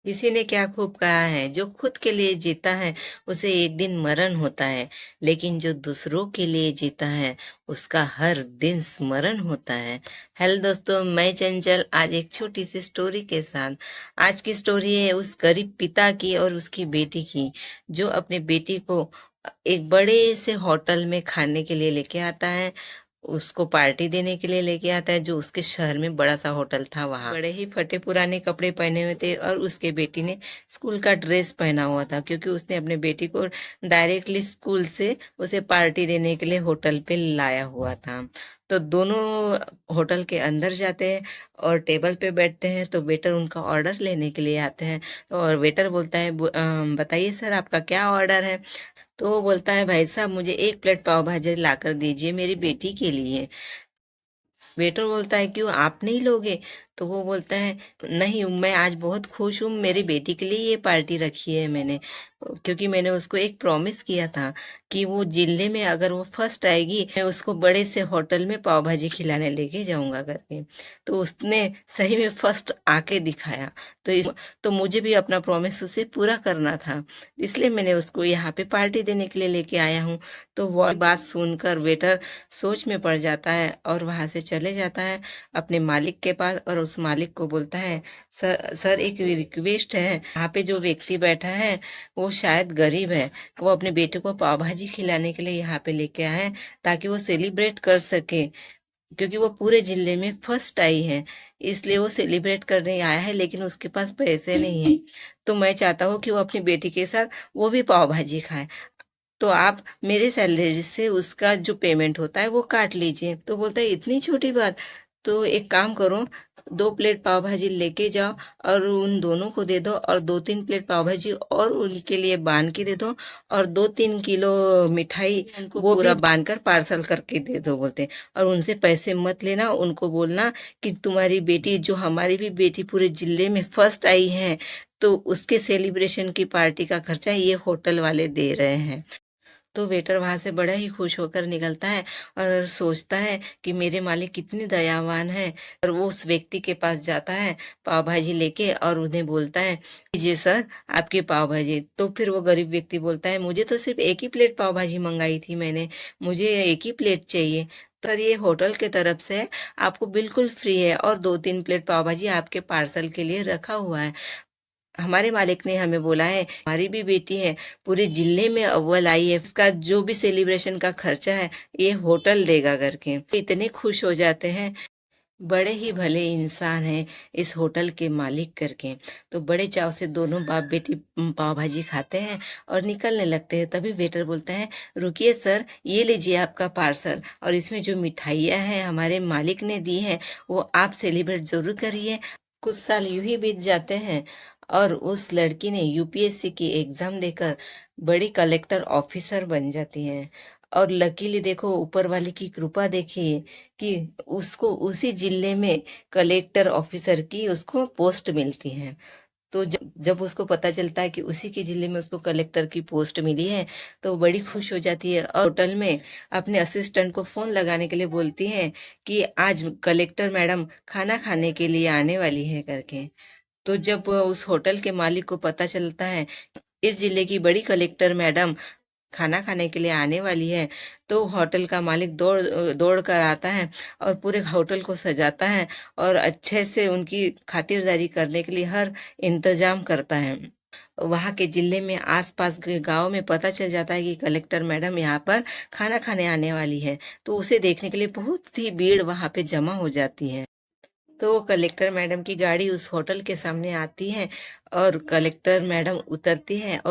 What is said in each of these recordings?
किसी ने क्या खूब कहा है, जो खुद के लिए जीता है उसे एक दिन मरण होता है, लेकिन जो दूसरों के लिए जीता है उसका हर दिन स्मरण होता है। हेलो दोस्तों, मैं चंचल आज एक छोटी सी स्टोरी के साथ। आज की स्टोरी है उस गरीब पिता की और उसकी बेटी की, जो अपने बेटी को एक बड़े से होटल में खाने के लिए लेके आता है, उसको पार्टी देने के लिए लेके आता है, जो उसके शहर में बड़ा सा होटल था। वहाँ बड़े ही फटे पुराने कपड़े पहने हुए थे और उसके बेटी ने स्कूल का ड्रेस पहना हुआ था, क्योंकि उसने अपने बेटी को डायरेक्टली स्कूल से उसे पार्टी देने के लिए होटल पे लाया हुआ था। तो दोनों होटल के अंदर जाते हैं और टेबल पे बैठते हैं, तो वेटर उनका ऑर्डर लेने के लिए आते हैं। और वेटर बोलता है, बताइए सर, आपका क्या ऑर्डर है?" तो वो बोलता है, भाई साहब मुझे एक प्लेट पाव भाजी ला कर दीजिए मेरी बेटी के लिए। वेटर बोलता है, क्यों आप नहीं लोगे? तो वो बोलता है, नहीं, मैं आज बहुत खुश हूँ, मेरी बेटी के लिए ये पार्टी रखी है मैंने, क्योंकि मैंने उसको एक प्रॉमिस किया था कि वो जिले में अगर वो फर्स्ट आएगी मैं उसको बड़े से होटल में पाव भाजी खिलाने लेके जाऊंगा करके। तो उसने सही में फर्स्ट आके दिखाया। तो मुझे भी अपना प्रॉमिस उसे पूरा करना था, इसलिए मैंने उसको यहाँ पे पार्टी देने के लिए लेके आया हूँ। तो वो बात सुनकर वेटर सोच में पड़ जाता है और वहां से चले जाता है अपने मालिक के पास, और उस मालिक को बोलता है, सर सर एक रिक्वेस्ट है, यहाँ पे जो व्यक्ति बैठा है वो शायद गरीब है, वो अपने बेटे को पाव भाजी खिलाने के लिए यहाँ पे लेके आए हैं ताकि वो सेलिब्रेट कर सके, क्योंकि वो पूरे जिले में फर्स्ट आई है, इसलिए वो सेलिब्रेट करने आया है, लेकिन उसके पास पैसे नहीं है। तो मैं चाहता हूँ कि वो अपनी बेटी के साथ वो भी पाव भाजी खाए, तो आप मेरे सैलरी से उसका जो पेमेंट होता है वो काट लीजिए। तो बोलता है, इतनी छोटी बात? तो एक काम करो, 2 प्लेट पाव भाजी लेके जाओ और उन दोनों को दे दो, और 2-3 प्लेट पाव भाजी और उनके लिए बांध के दे दो, और 2-3 किलो मिठाई उनको वो पूरा बांध कर पार्सल करके दे दो, बोलते हैं। और उनसे पैसे मत लेना, उनको बोलना कि तुम्हारी बेटी, जो हमारी भी बेटी पूरे जिले में फर्स्ट आई है, तो उसके सेलिब्रेशन की पार्टी का खर्चा ये होटल वाले दे रहे हैं। तो वेटर वहां से बड़ा ही खुश होकर निकलता है और सोचता है कि मेरे मालिक कितने दयावान हैं, और वो उस व्यक्ति के पास जाता है पाव भाजी लेके और उन्हें बोलता है, लीजिए सर आपकी पाव भाजी। तो फिर वो गरीब व्यक्ति बोलता है, मुझे तो सिर्फ एक ही प्लेट पाव भाजी मंगाई थी मैंने, मुझे एक ही प्लेट चाहिए। सर ये होटल के तरफ से है, आपको बिल्कुल फ्री है, और 2-3 प्लेट पाव भाजी आपके पार्सल के लिए रखा हुआ है। हमारे मालिक ने हमें बोला है, हमारी भी बेटी है, पूरे जिले में अव्वल आई है, इसका जो भी सेलिब्रेशन का खर्चा है ये होटल देगा करके। इतने खुश हो जाते हैं। बड़े ही भले इंसान हैं इस होटल के मालिक करके। तो बड़े चाव से दोनों बाप बेटी पाव भाजी खाते हैं और निकलने लगते हैं। तभी वेटर बोलता है, रुकिए सर, ये लीजिए आपका पार्सल, और इसमें जो मिठाइयाँ हैं हमारे मालिक ने दी हैं, वो आप सेलिब्रेट जरूर करिए। कुछ साल यूं ही बीत जाते हैं और उस लड़की ने यूपीएससी की एग्जाम देकर बड़ी कलेक्टर ऑफिसर बन जाती है। और लकीली देखो, ऊपर वाले की कृपा देखिए कि उसको उसी जिले में कलेक्टर ऑफिसर की उसको पोस्ट मिलती है। तो जब जब उसको पता चलता है कि उसी के जिले में उसको कलेक्टर की पोस्ट मिली है, तो वो बड़ी खुश हो जाती है और होटल में अपने असिस्टेंट को फोन लगाने के लिए बोलती है कि आज कलेक्टर मैडम खाना खाने के लिए आने वाली है करके। तो जब उस होटल के मालिक को पता चलता है इस जिले की बड़ी कलेक्टर मैडम खाना खाने के लिए आने वाली है, तो होटल का मालिक दौड़ दौड़ कर आता है और पूरे होटल को सजाता है और अच्छे से उनकी खातिरदारी करने के लिए हर इंतजाम करता है। वहां के जिले में आसपास के गांव में पता चल जाता है कि कलेक्टर मैडम यहाँ पर खाना खाने आने वाली है, तो उसे देखने के लिए बहुत सी भीड़ वहां पे जमा हो जाती है। तो कलेक्टर मैडम की गाड़ी उस होटल के सामने आती है और कलेक्टर मैडम उतरती है,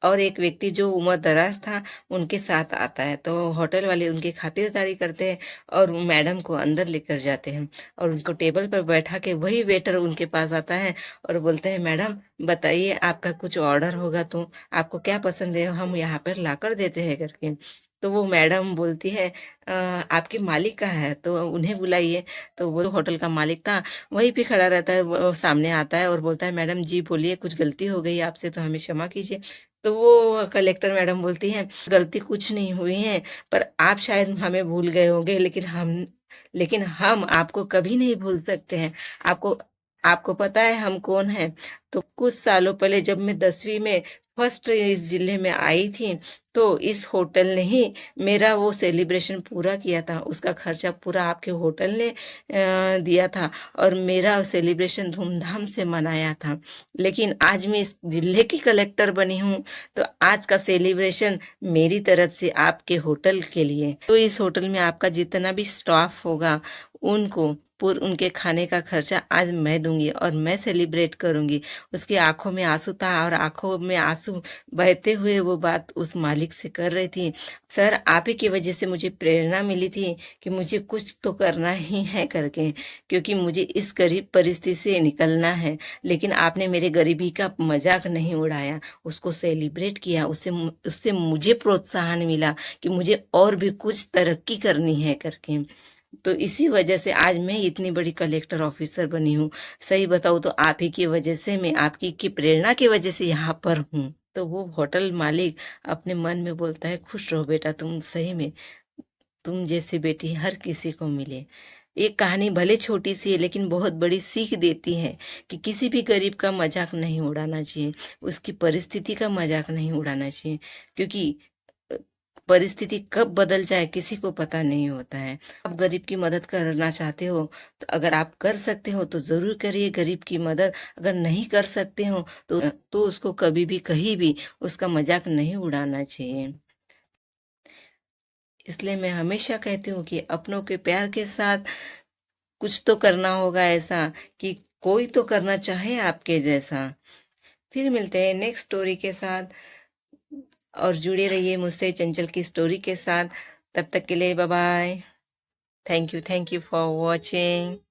और एक व्यक्ति जो उम्र दराज था उनके साथ आता है। तो होटल वाले उनकी खातिरदारी करते हैं और मैडम को अंदर लेकर जाते हैं और उनको टेबल पर बैठा के वही वेटर उनके पास आता है और बोलते हैं, मैडम बताइए, आपका कुछ ऑर्डर होगा तो आपको क्या पसंद है, हम यहाँ पर लाकर देते हैं करके। तो वो मैडम बोलती है, आपके मालिक कहाँ है, तो उन्हें बुलाइए। तो वो होटल का मालिक था, वहीं पे खड़ा रहता है, वो सामने आता है और बोलता है, मैडम जी बोलिए, कुछ गलती हो गई आपसे तो हमें क्षमा कीजिए। तो वो कलेक्टर मैडम बोलती हैं, गलती कुछ नहीं हुई है, पर आप शायद हमें भूल गए होंगे, लेकिन हम आपको कभी नहीं भूल सकते हैं। आपको आपको पता है हम कौन हैं? तो कुछ सालों पहले जब मैं 10वीं में फर्स्ट इस जिले में आई थी, तो इस होटल ने ही मेरा वो सेलिब्रेशन पूरा किया था। उसका खर्चा पूरा आपके होटल ने दिया था और मेरा सेलिब्रेशन धूमधाम से मनाया था। लेकिन आज मैं इस जिले की कलेक्टर बनी हूँ, तो आज का सेलिब्रेशन मेरी तरफ से आपके होटल के लिए। तो इस होटल में आपका जितना भी स्टाफ होगा, उनको उनके खाने का खर्चा आज मैं दूंगी और मैं सेलिब्रेट करूंगी। उसकी आंखों में आंसू था और आंखों में आंसू बहते हुए वो बात उस मालिक से कर रही थी। सर, आप ही की वजह से मुझे प्रेरणा मिली थी कि मुझे कुछ तो करना ही है करके, क्योंकि मुझे इस गरीब परिस्थिति से निकलना है। लेकिन आपने मेरे गरीबी का मजाक नहीं उड़ाया, उसको सेलिब्रेट किया। उससे उससे मुझे प्रोत्साहन मिला कि मुझे और भी कुछ तरक्की करनी है करके। तो इसी वजह से आज मैं इतनी बड़ी कलेक्टर ऑफिसर बनी हूँ। सही बताऊँ तो आप ही की वजह से, मैं आपकी की प्रेरणा की वजह से यहाँ पर हूँ। तो वो होटल मालिक अपने मन में बोलता है, खुश रहो बेटा, तुम सही में तुम जैसी बेटी हर किसी को मिले। एक कहानी भले छोटी सी है लेकिन बहुत बड़ी सीख देती है कि किसी भी गरीब का मजाक नहीं उड़ाना चाहिए, उसकी परिस्थिति का मजाक नहीं उड़ाना चाहिए, क्योंकि अ, परिस्थिति कब बदल जाए किसी को पता नहीं होता है। आप गरीब की मदद करना चाहते हो तो अगर आप कर सकते हो तो जरूर करिए गरीब की मदद। अगर नहीं कर सकते हो तो उसको कभी भी कहीं भी उसका मजाक नहीं उड़ाना चाहिए। इसलिए मैं हमेशा कहती हूँ कि अपनों के प्यार के साथ कुछ तो करना होगा ऐसा कि कोई तो करना चाहे आपके जैसा। फिर मिलते हैं नेक्स्ट स्टोरी के साथ, और जुड़े रहिए मुझसे चंचल की स्टोरी के साथ। तब तक के लिए bye bye. Thank you for watching.